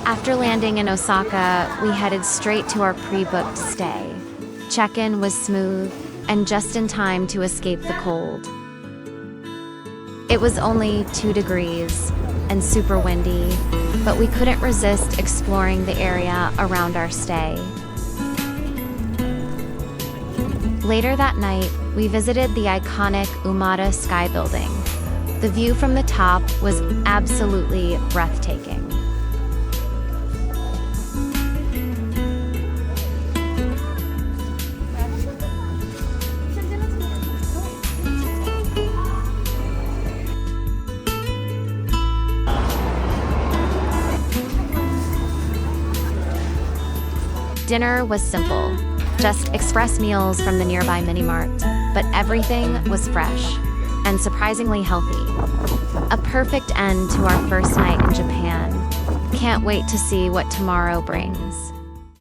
After landing in Osaka, we headed straight to our pre-booked stay. Check-in was smooth and just in time to escape the cold. It was only 2 degrees and super windy, but we couldn't resist exploring the area around our stay. Later that night, we visited the iconic Umeda Sky Building. The view from the top was absolutely breathtaking. Dinner was simple, just express meals from the nearby Minimart, but everything was fresh and surprisingly healthy. A perfect end to our first night in Japan. Can't wait to see what tomorrow brings.